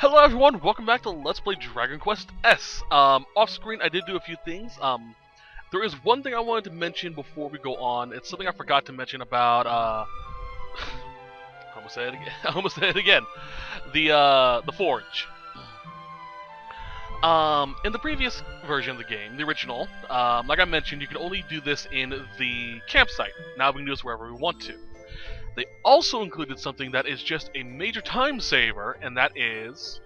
Hello everyone, welcome back to Let's Play Dragon Quest S. Off screen I did do a few things. There is one thing I wanted to mention before we go on. It's something I forgot to mention about, I almost said it again. The Forge. In the previous version of the game, the original, like I mentioned, you can only do this in the campsite. Now we can do this wherever we want to. They also included something that is just a major time saver, and that is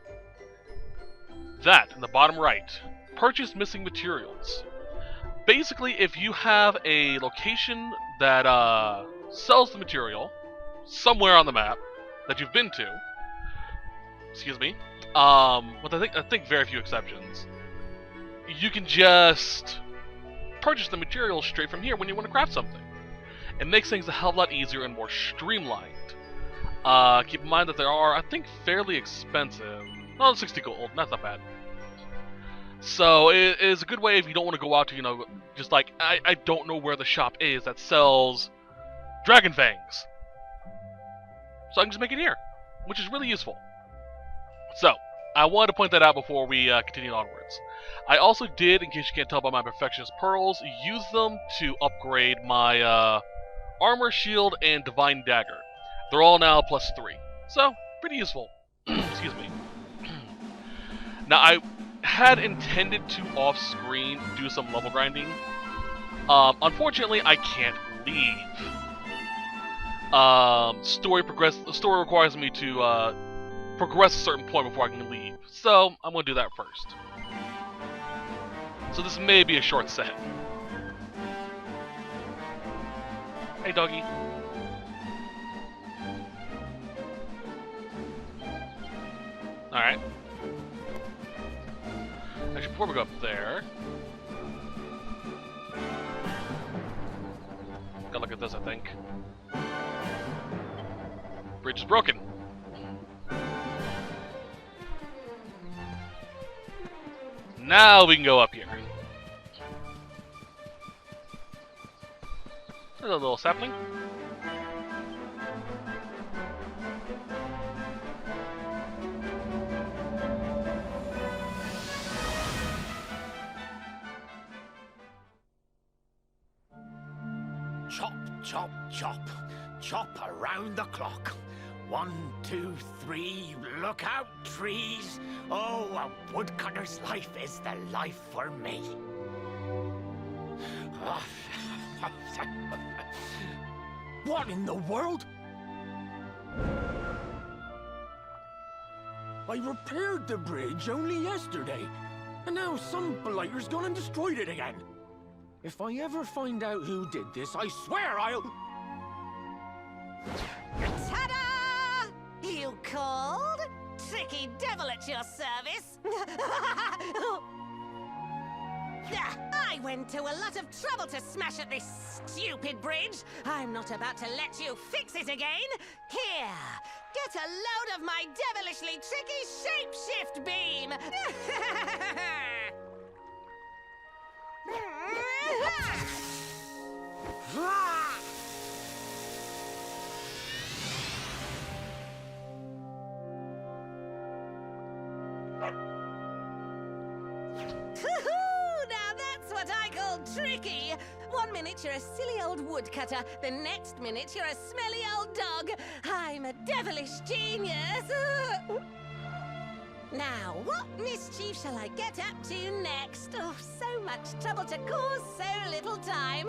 that in the bottom right. Purchase missing materials. Basically, if you have a location that sells the material somewhere on the map that you've been to, excuse me, with I think very few exceptions, you can just purchase the material straight from here when you want to craft something. It makes things a hell of a lot easier and more streamlined. Keep in mind that there are, I think, fairly expensive. Oh, 60 gold, that's not bad. So it is a good way if you don't want to go out to, just like, I don't know where the shop is that sells dragon fangs. So I can just make it here, which is really useful. So, I wanted to point that out before we continue onwards. I also did, in case you can't tell by my Perfectionist Pearls, use them to upgrade my Armor, Shield, and Divine Dagger. They're all now +3. So, pretty useful. Excuse me. Now, I had intended to off-screen do some level grinding. Unfortunately, I can't leave. The story requires me to progress a certain point before I can leave. So, I'm going to do that first. So this may be a short set. Hey, doggy. Alright. Actually, before we go up there... gotta look at this, I think. Bridge is broken. Now we can go up here. There's a little sapling. Chop, chop, chop. Chop around the clock. 1, 2, 3, look out, trees. Oh, a woodcutter's life is the life for me. What in the world? I repaired the bridge only yesterday, and now some blighter's gone and destroyed it again. If I ever find out who did this, I swear I'll... Ta-da! You called? Tricky devil at your service. I went to a lot of trouble to smash at this stupid bridge. I'm not about to let you fix it again. Here, get a load of my devilishly tricky shapeshift beam. Tricky! 1 minute you're a silly old woodcutter, the next minute you're a smelly old dog. I'm a devilish genius. Now, what mischief shall I get up to next? Oh, so much trouble to cause so little time.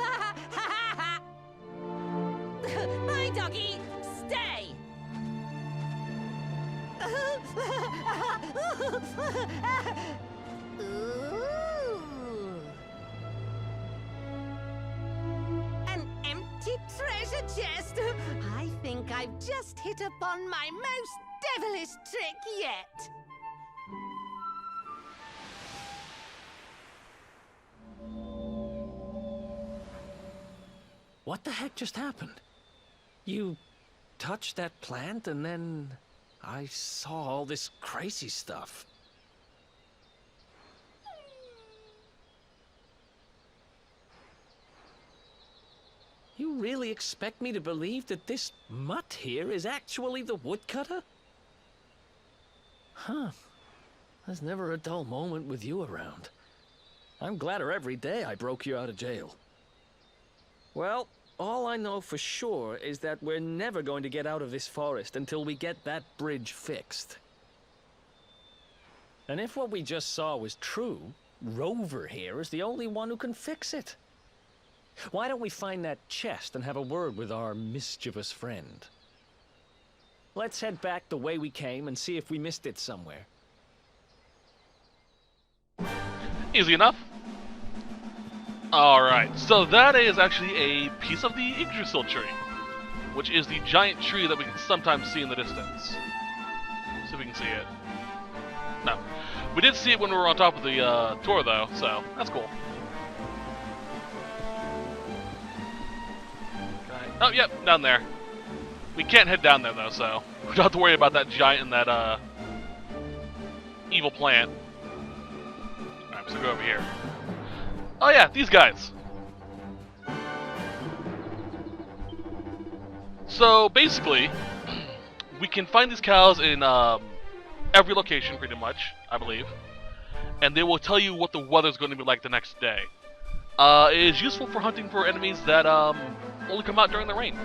Bye, doggy. Stay. Ooh. Treasure chest! I think I've just hit upon my most devilish trick yet. What the heck just happened? You touched that plant and then I saw all this crazy stuff. You really expect me to believe that this mutt here is actually the woodcutter? Huh. There's never a dull moment with you around. I'm gladder every day I broke you out of jail. Well, all I know for sure is that we're never going to get out of this forest until we get that bridge fixed. And if what we just saw was true, Rover here is the only one who can fix it. Why don't we find that chest and have a word with our mischievous friend? Let's head back the way we came and see if we missed it somewhere. Easy enough. Alright, so that is actually a piece of the Yggdrasil tree, which is the giant tree that we can sometimes see in the distance. See if we can see it. No. We did see it when we were on top of the tour, though, so that's cool. Okay. Oh, yep, down there. We can't head down there, though, so we don't have to worry about that giant and that evil plant. Alright, so go over here. Oh yeah, these guys. So basically, we can find these cows in every location pretty much, I believe. And they will tell you what the weather's going to be like the next day. It is useful for hunting for enemies that only come out during the rain.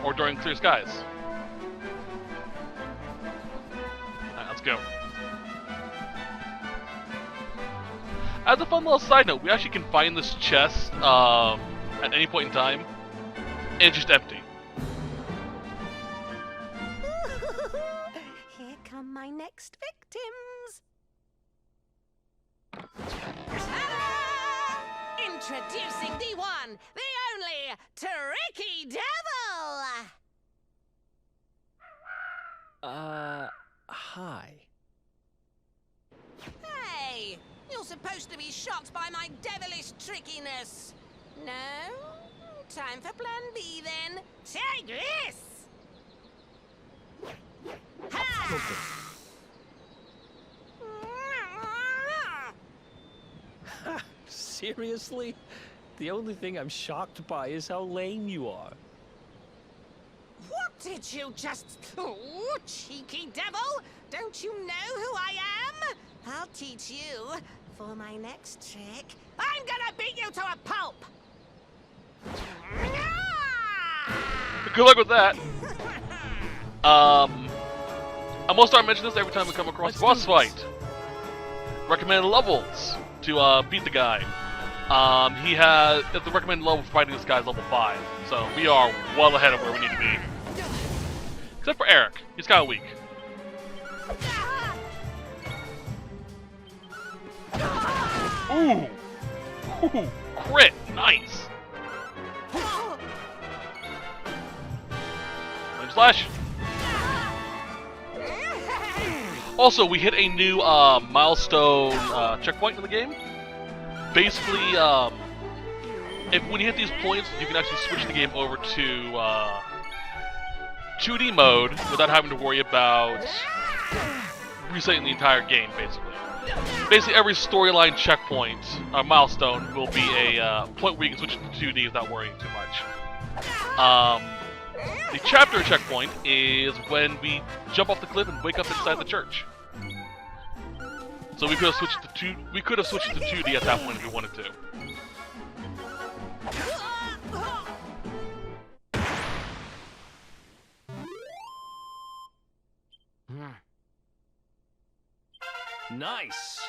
Or during clear skies. Alright, let's go. As a fun little side note, we actually can find this chest at any point in time, and it's just empty. Here come my next victims. Ta-da! Introducing the one, the only, Tricky Devil! Hi. Hey! You're supposed to be shocked by my devilish trickiness. No? Time for plan B then. Take this! Ha! Seriously? The only thing I'm shocked by is how lame you are. What did you just... Oh, cheeky devil! Don't you know who I am? I'll teach you. For my next trick, I'm gonna beat you to a pulp! Good luck with that. I'm gonna start mentioning this every time we come across a boss fight. Recommended levels to beat the guy. He has the recommended level for fighting this guy is level 5, so we are well ahead of where we need to be. Except for Eric, he's kind of weak. Ooh! Ooh! Crit! Nice! Flame Slash! Also, we hit a new milestone checkpoint in the game. Basically, when you hit these points, you can actually switch the game over to 2D mode without having to worry about resetting the entire game, basically. Basically, every storyline checkpoint, milestone, will be a point where you can switch to 2D without worrying too much. The chapter checkpoint is when we jump off the cliff and wake up inside the church. So we could have switched to 2D at that point if we wanted to. Nice.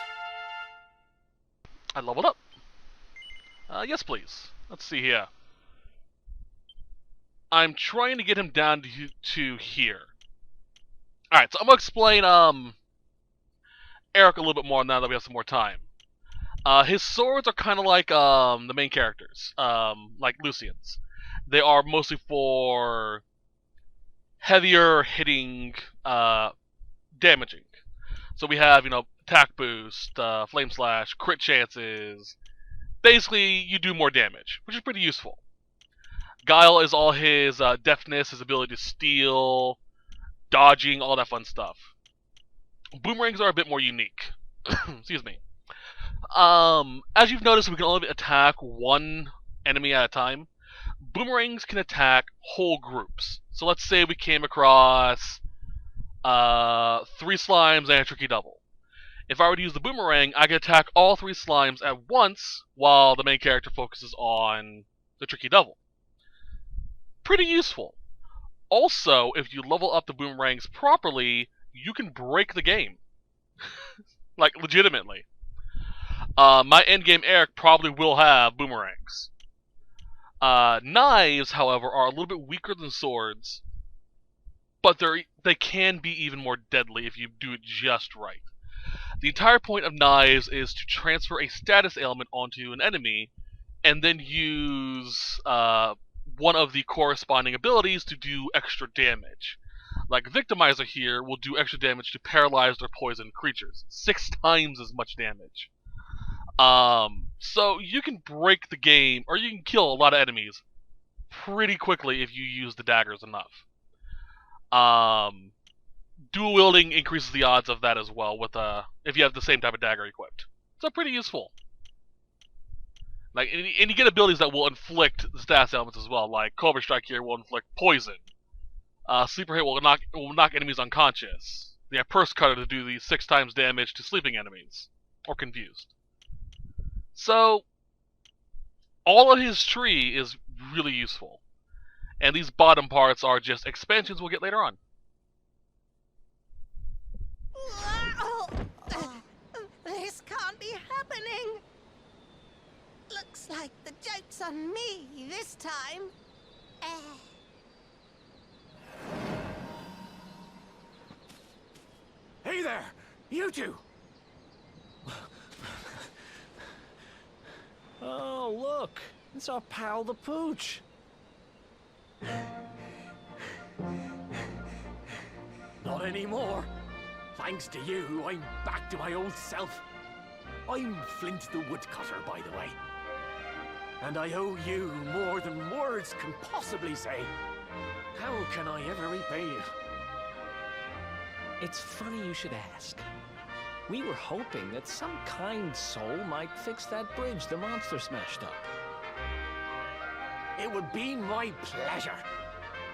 I leveled up. Yes, please. Let's see here. I'm trying to get him down to here. Alright, so I'm going to explain Eric a little bit more now that we have some more time. His swords are kind of like the main characters, like Lucian's. They are mostly for heavier hitting, damaging. So we have, attack boost, flame slash, crit chances. Basically, you do more damage, which is pretty useful. Guile is all his deftness, his ability to steal, dodging, all that fun stuff. Boomerangs are a bit more unique. Excuse me. As you've noticed, we can only attack one enemy at a time. Boomerangs can attack whole groups. So let's say we came across 3 slimes, and a tricky double. If I were to use the boomerang, I could attack all 3 slimes at once while the main character focuses on the tricky double. Pretty useful. Also, if you level up the boomerangs properly, you can break the game. Like, legitimately. My endgame Eric probably will have boomerangs. Knives, however, are a little bit weaker than swords, but they can be even more deadly if you do it just right. The entire point of knives is to transfer a status ailment onto an enemy, and then use one of the corresponding abilities to do extra damage. Like Victimizer here will do extra damage to paralyzed or poisoned creatures. 6 times as much damage. So you can break the game, or you can kill a lot of enemies pretty quickly if you use the daggers enough. Dual wielding increases the odds of that as well with if you have the same type of dagger equipped. So pretty useful. Like, and you get abilities that will inflict the status elements as well. Like Cobra Strike here will inflict poison. Sleeper Hit will knock enemies unconscious. You have Purse Cutter to do the 6 times damage to sleeping enemies or confused. So all of his tree is really useful, and these bottom parts are just expansions we'll get later on. This can't be happening. Looks like the joke's on me this time. Hey there, you two! Oh, look! It's our pal the Pooch. Not anymore. Thanks to you, I'm back to my old self. I'm Flint the Woodcutter, by the way. And I owe you more than words can possibly say. How can I ever repay you? It's funny you should ask. We were hoping that some kind soul might fix that bridge the monster smashed up. It would be my pleasure.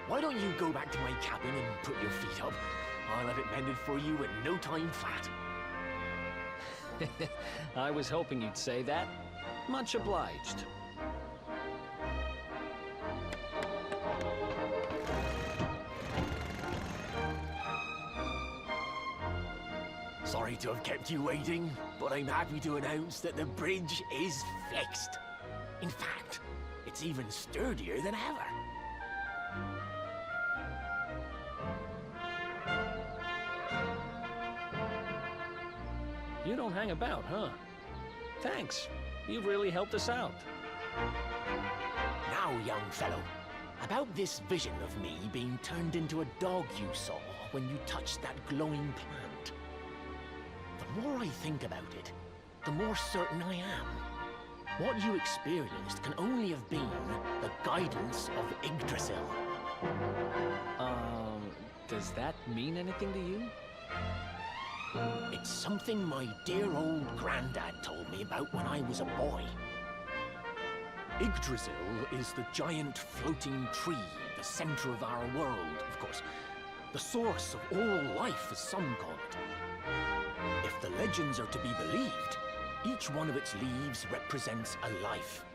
Why don't you go back to my cabin and put your feet up? I'll have it mended for you in no time flat. I was hoping you'd say that. Much obliged. Sorry to have kept you waiting, but I'm happy to announce that the bridge is fixed. In fact, it's even sturdier than ever. You don't hang about, huh? Thanks. You've really helped us out. Now, young fellow, about this vision of me being turned into a dog you saw when you touched that glowing plant. The more I think about it, the more certain I am. What you experienced can only have been the guidance of Yggdrasil. Does that mean anything to you? It's something my dear old granddad told me about when I was a boy. Yggdrasil is the giant floating tree at the center of our world, of course. The source of all life, as some call it. If the legends are to be believed, each one of its leaves represents a life,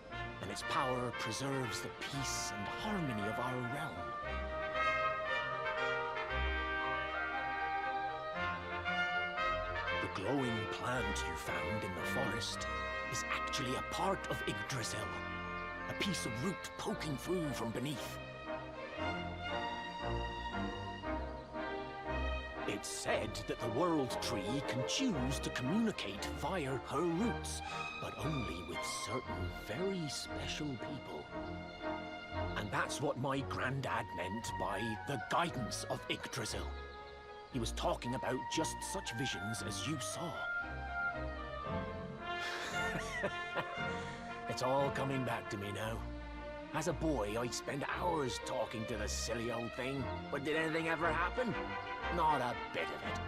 and its power preserves the peace and harmony of our realm. The glowing plant you found in the forest is actually a part of Yggdrasil, a piece of root poking through from beneath. It's said that the World Tree can choose to communicate via her roots, but only with certain very special people. And that's what my granddad meant by the guidance of Yggdrasil. He was talking about just such visions as you saw. It's all coming back to me now. As a boy, I'd spend hours talking to the silly old thing, but did anything ever happen? Not a bit of it.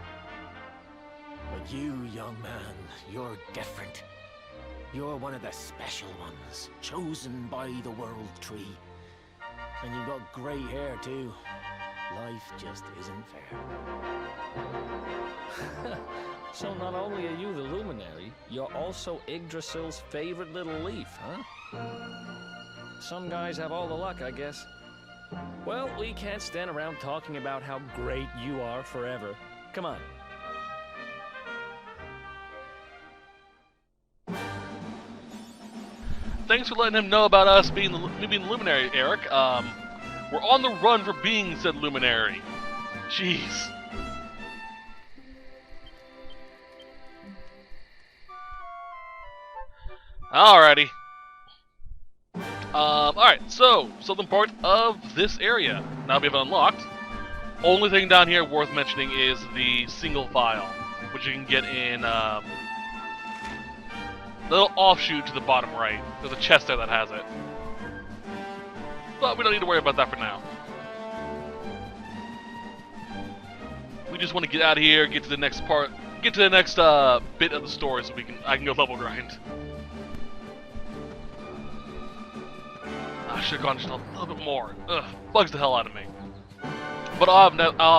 But you, young man, you're different. You're one of the special ones, chosen by the World Tree. And you've got grey hair, too. Life just isn't fair. So not only are you the Luminary, you're also Yggdrasil's favorite little leaf, huh? Some guys have all the luck, I guess. Well, we can't stand around talking about how great you are forever. Come on. Thanks for letting him know about us being the Luminary, Eric. We're on the run for being said Luminary. Jeez. Alrighty. Alright, so, southern part of this area. Now we have it unlocked. Only thing down here worth mentioning is the single file, which you can get in, little offshoot to the bottom right. There's a chest there that has it. But we don't need to worry about that for now. We just want to get out of here, get to the next part, get to the next bit of the story so I can go level grind. I should have gone just a little bit more. Ugh, bugs the hell out of me. But I'll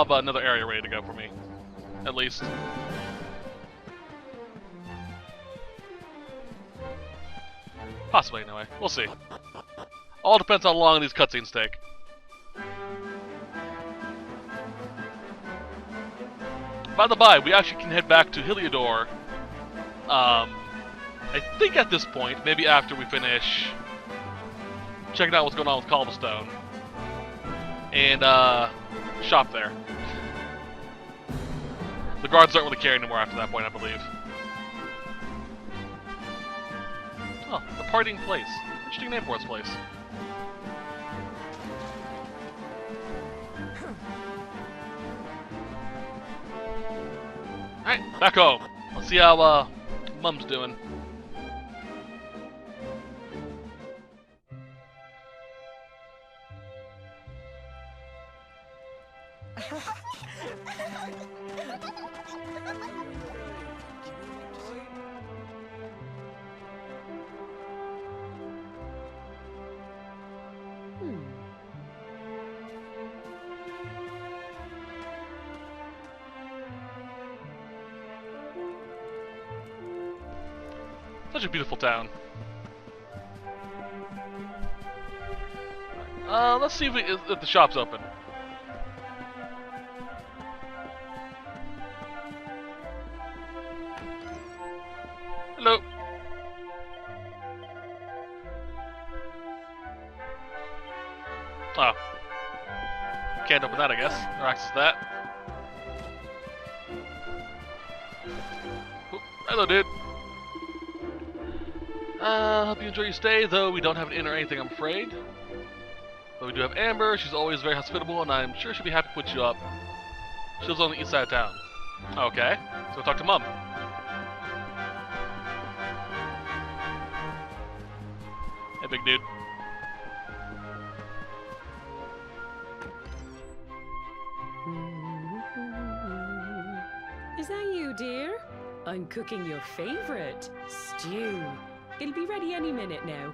have another area ready to go for me, at least. Possibly, anyway. We'll see. All depends on how long these cutscenes take. By the by, we actually can head back to Heliodor. I think at this point, maybe after we finish checking out what's going on with Cobblestone, and shop there. The guards don't really care anymore after that point, I believe. Oh, the partying place. Interesting name for its place. Alright, back home. Let's see how Mum's doing. Such a beautiful town. Let's see if the shop's open. Hello. Oh. Can't open that, I guess, or access that. Oop. Hello, dude. Hope you enjoy your stay, though we don't have an inn or anything, I'm afraid. But we do have Amber. She's always very hospitable, and I'm sure she'll be happy to put you up. She lives on the east side of town. Okay, so we'll talk to Mum. Hey, big dude. Is that you, dear? I'm cooking your favorite, stew. It'll be ready any minute now.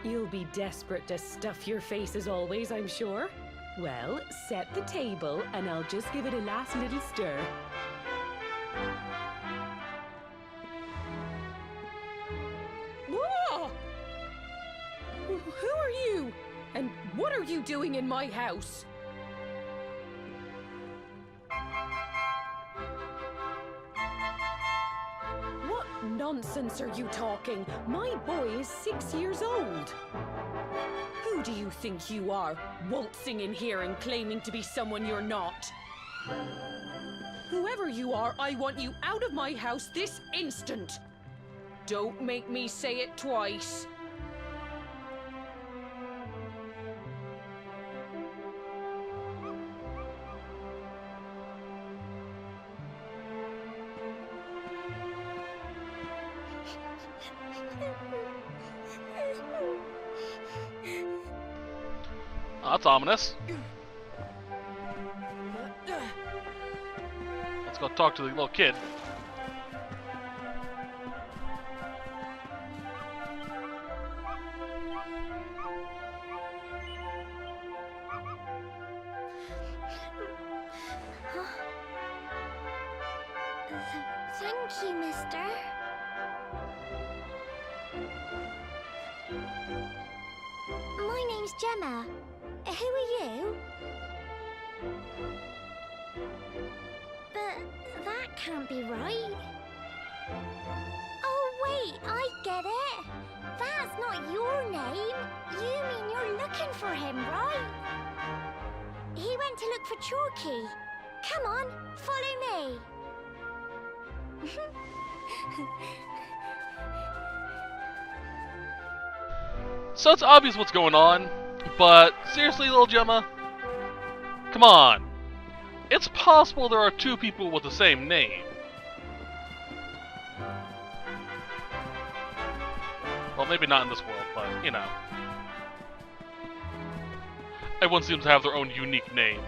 You'll be desperate to stuff your face as always, I'm sure. Well, set the table and I'll just give it a last little stir. Whoa! Who are you? And what are you doing in my house? What nonsense are you talking? My boy is 6 years old. Who do you think you are, waltzing in here and claiming to be someone you're not? Whoever you are, I want you out of my house this instant. Don't make me say it twice. Oh, that's ominous. Let's go talk to the little kid. Thank you, mister. My name's Gemma. Who are you? But that can't be right. Oh, wait, I get it. That's not your name. You mean you're looking for him, right? He went to look for Chalky. Come on, follow me. So it's obvious what's going on, but seriously, little Gemma? Come on. It's possible there are two people with the same name. Well, maybe not in this world, but, you know. Everyone seems to have their own unique name.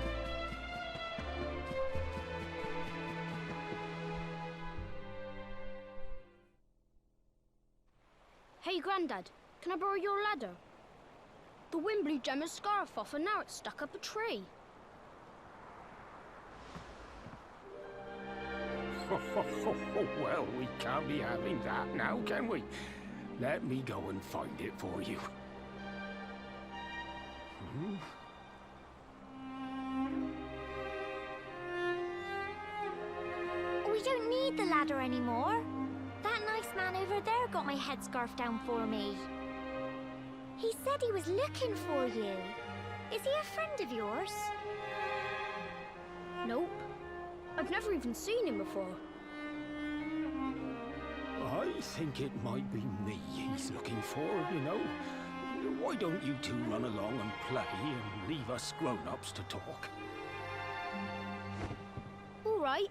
Hey, Grandad, can I borrow your ladder? The wind blew Gemma's scarf off and now it's stuck up a tree. Well, we can't be having that now, can we? Let me go and find it for you. We don't need the ladder anymore. That nice man over there got my headscarf down for me. He said he was looking for you. Is he a friend of yours? Nope. I've never even seen him before. I think it might be me he's looking for, you know. Why don't you two run along and play and leave us grown-ups to talk? All right.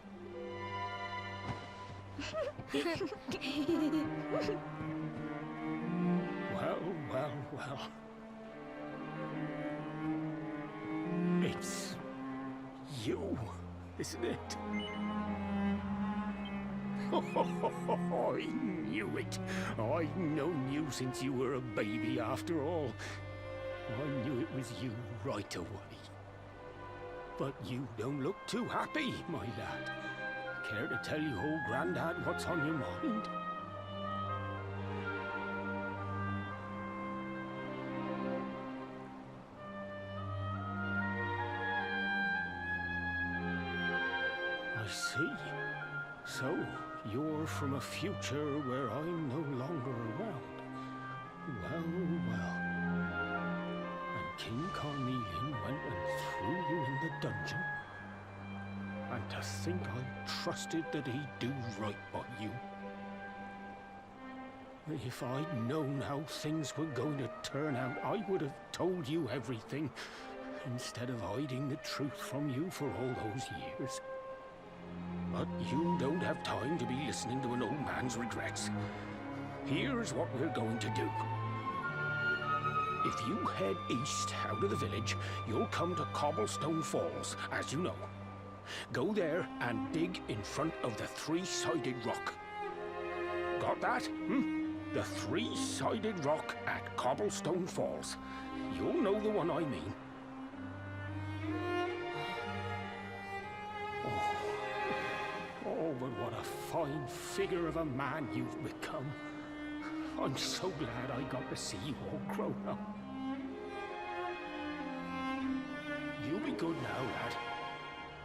Well. It's you, isn't it? I knew it. I've known you since you were a baby, after all. I knew it was you right away. But you don't look too happy, my lad. Care to tell your old Grandad what's on your mind? I see. So, you're from a future where I'm no longer around. Well. And King Carnelian went and threw you in the dungeon. And to think I trusted that he'd do right by you. If I'd known how things were going to turn out, I would have told you everything, instead of hiding the truth from you for all those years. But you don't have time to be listening to an old man's regrets. Here's what we're going to do. If you head east out of the village, you'll come to Cobblestone Falls, as you know. Go there and dig in front of the three-sided rock. Got that? The three-sided rock at Cobblestone Falls. You'll know the one I mean. Oh, but what a fine figure of a man you've become. I'm so glad I got to see you all grown up. You be good now, lad.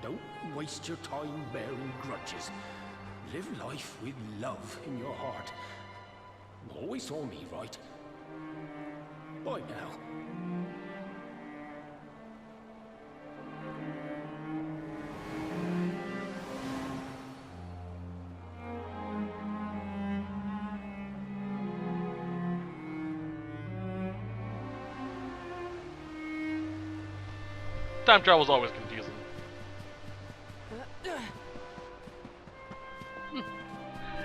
Don't waste your time bearing grudges. Live life with love in your heart. Always saw me right. Bye now. Time travel is always confusing.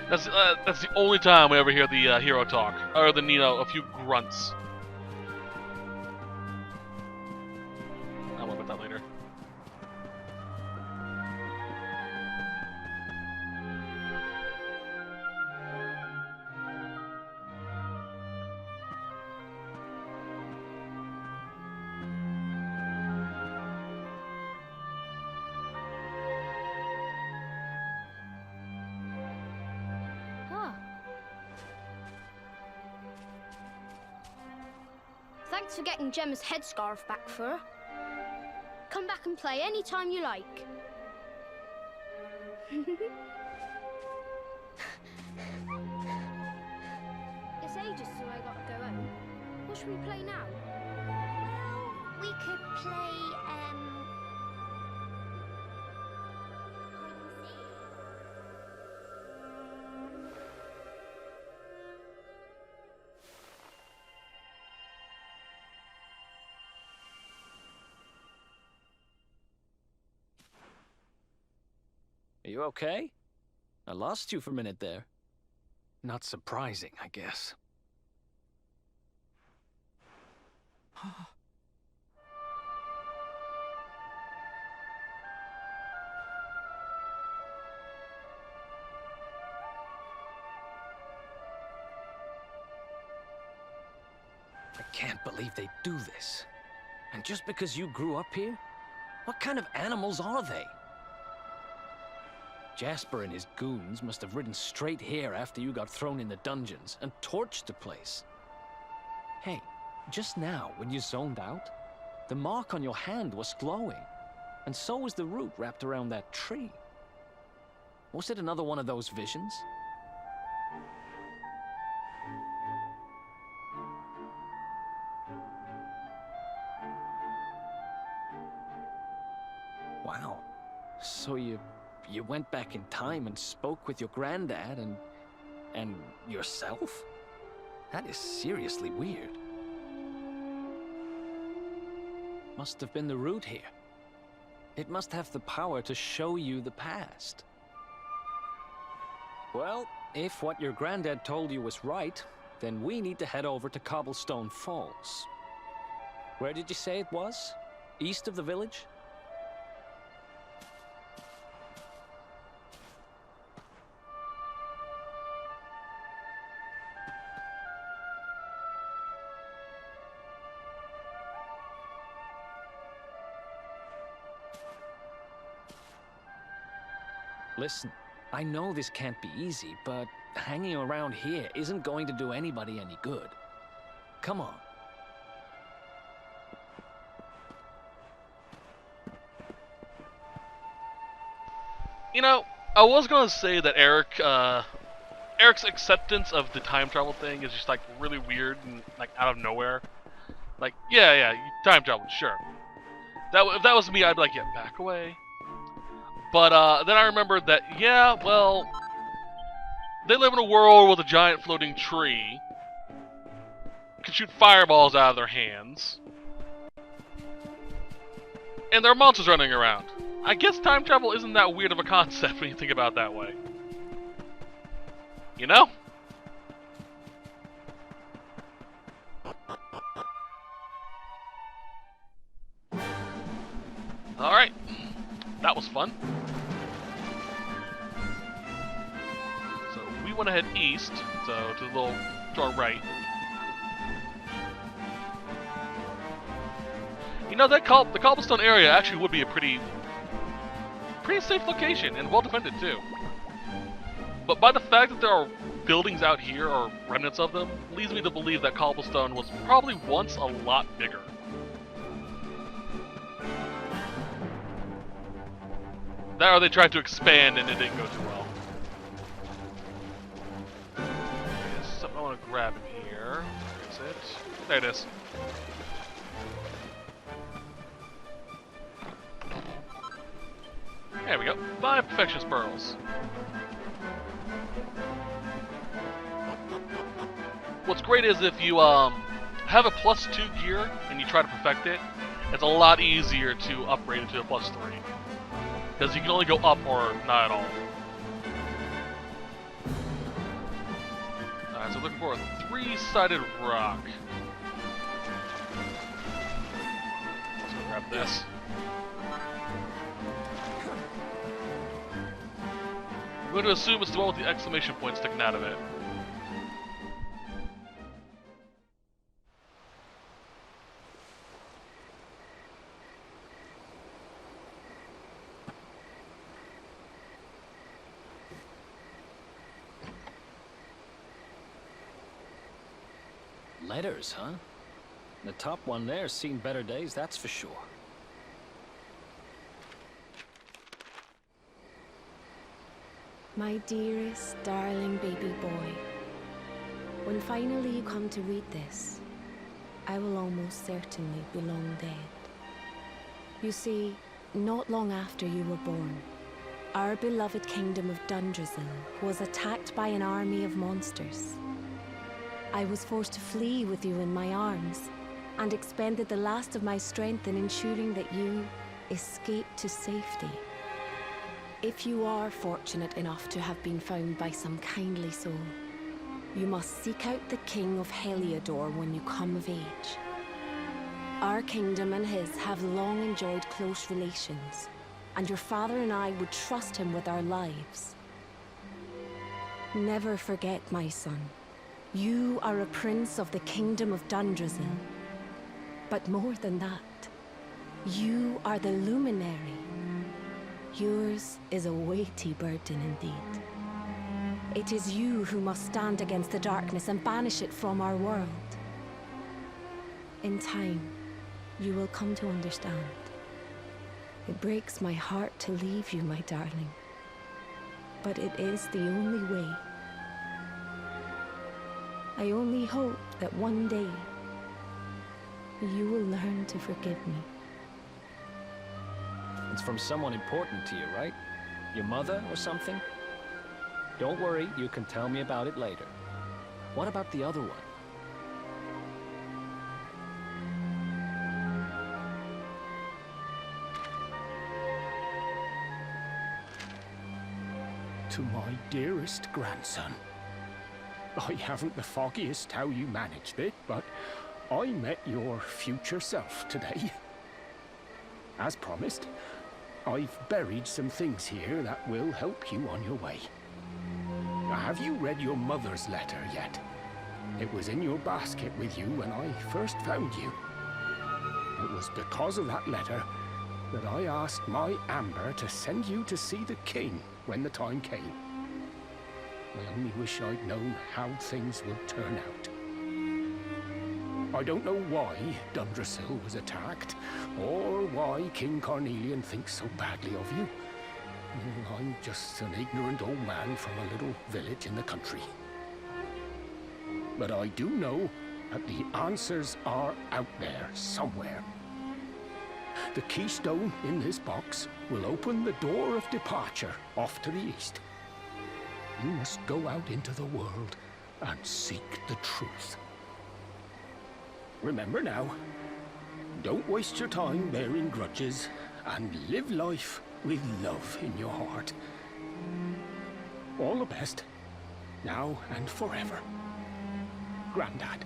That's the only time we ever hear the hero talk, other than, you know, a few grunts. I'll worry about that later. Thanks for getting Gemma's headscarf back for her. Come back and play any time you like. It's ages till I gotta go home. What should we play now? Well, we could play, hide and seek. Are you okay? I lost you for a minute there. Not surprising, I guess. I can't believe they do this. And just because you grew up here? What kind of animals are they? Jasper and his goons must have ridden straight here after you got thrown in the dungeons and torched the place. Hey, just now, when you zoned out, the mark on your hand was glowing, and so was the root wrapped around that tree. Was it another one of those visions? Wow. So you went back in time and spoke with your granddad and yourself? That is seriously weird. Must have been the root here. It must have the power to show you the past. Well, if what your granddad told you was right, then we need to head over to Cobblestone Falls. Where did you say it was? East of the village? Listen, I know this can't be easy, but hanging around here isn't going to do anybody any good. Come on. You know, I was gonna say that Eric's acceptance of the time travel thing is just like really weird and like out of nowhere. Like, yeah, you time travel, sure. If that was me, I'd be like, yeah, back away. But then I remembered that, yeah, well, they live in a world with a giant floating tree, can shoot fireballs out of their hands, and there are monsters running around. I guess time travel isn't that weird of a concept when you think about it that way. You know? Alright. That was fun. So we went ahead east, so to our right. You know, the cobblestone area actually would be a pretty safe location and well defended too. But by the fact that there are buildings out here, or remnants of them, leads me to believe that cobblestone was probably once a lot bigger. That or they tried to expand and it didn't go too well. There's something I want to grab in here. Where is it? There it is. There we go. 5 Perfection's Pearls. What's great is if you have a +2 gear and you try to perfect it, it's a lot easier to upgrade it to a +3. Because you can only go up or not at all. Alright, so looking for a 3-sided rock. Let's go grab this. I'm going to assume it's the one with the exclamation point sticking out of it. Letters, huh? The top one there's seen better days, that's for sure. My dearest, darling baby boy, when finally you come to read this, I will almost certainly be long dead. You see, not long after you were born, our beloved kingdom of Dundrasil was attacked by an army of monsters. I was forced to flee with you in my arms, and expended the last of my strength in ensuring that you escaped to safety. If you are fortunate enough to have been found by some kindly soul, you must seek out the King of Heliodor when you come of age. Our kingdom and his have long enjoyed close relations, and your father and I would trust him with our lives. Never forget, my son, you are a prince of the kingdom of Dundrasil. But more than that, you are the Lumminary. Yours is a weighty burden indeed. It is you who must stand against the darkness and banish it from our world. In time, you will come to understand. It breaks my heart to leave you, my darling. But it is the only way. I only hope that one day, you will learn to forgive me. It's from someone important to you, right? Your mother or something? Don't worry, you can tell me about it later. What about the other one? To my dearest grandson. I haven't the foggiest how you managed it, but I met your future self today. As promised, I've buried some things here that will help you on your way. Have you read your mother's letter yet? It was in your basket with you when I first found you. It was because of that letter that I asked my Amber to send you to see the king when the time came. I only wish I'd known how things would turn out. I don't know why Dundrasil was attacked, or why King Carnelian thinks so badly of you. I'm just an ignorant old man from a little village in the country. But I do know that the answers are out there somewhere. The keystone in this box will open the door of departure off to the east. You must go out into the world and seek the truth. Remember now, don't waste your time bearing grudges, and live life with love in your heart. All the best, now and forever. Grandad.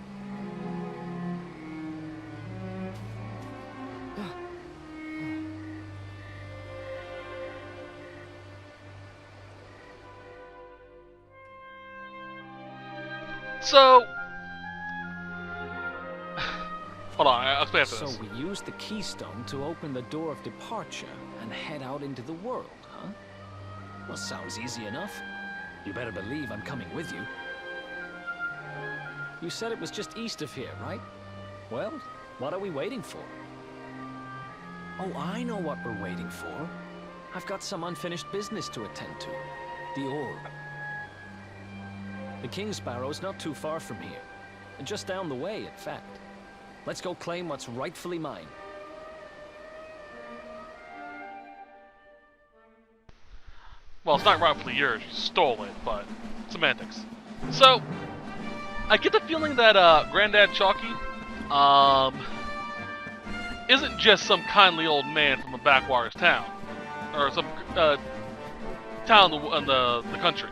So, hold on, I'll explain after this. So we used the keystone to open the door of departure and head out into the world, huh? Well, sounds easy enough. You better believe I'm coming with you. You said it was just east of here, right? Well, what are we waiting for? Oh, I know what we're waiting for. I've got some unfinished business to attend to. The orb. The King's Barrow's not too far from here. Just down the way, in fact. Let's go claim what's rightfully mine. Well, it's not rightfully yours, you stole it, but semantics. So, I get the feeling that Granddad Chalky isn't just some kindly old man from a backwaters town, or some town in the country.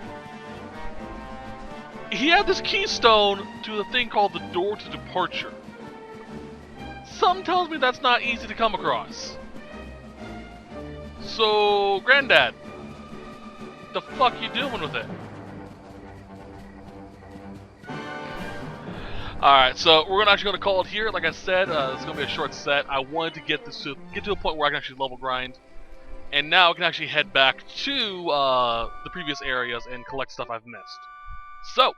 He had this keystone to the thing called the Door to Departure. Something tells me that's not easy to come across. So, Granddad, the fuck you doing with it? Alright, so we're actually gonna call it here. Like I said, it's gonna be a short set. I wanted to get to a point where I can actually level grind. And now I can actually head back to the previous areas and collect stuff I've missed. So,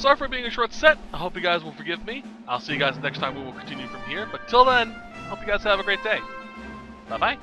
Sorry for being a short set. I hope you guys will forgive me. I'll see you guys next time. We will continue from here. But till then, hope you guys have a great day. Bye-bye.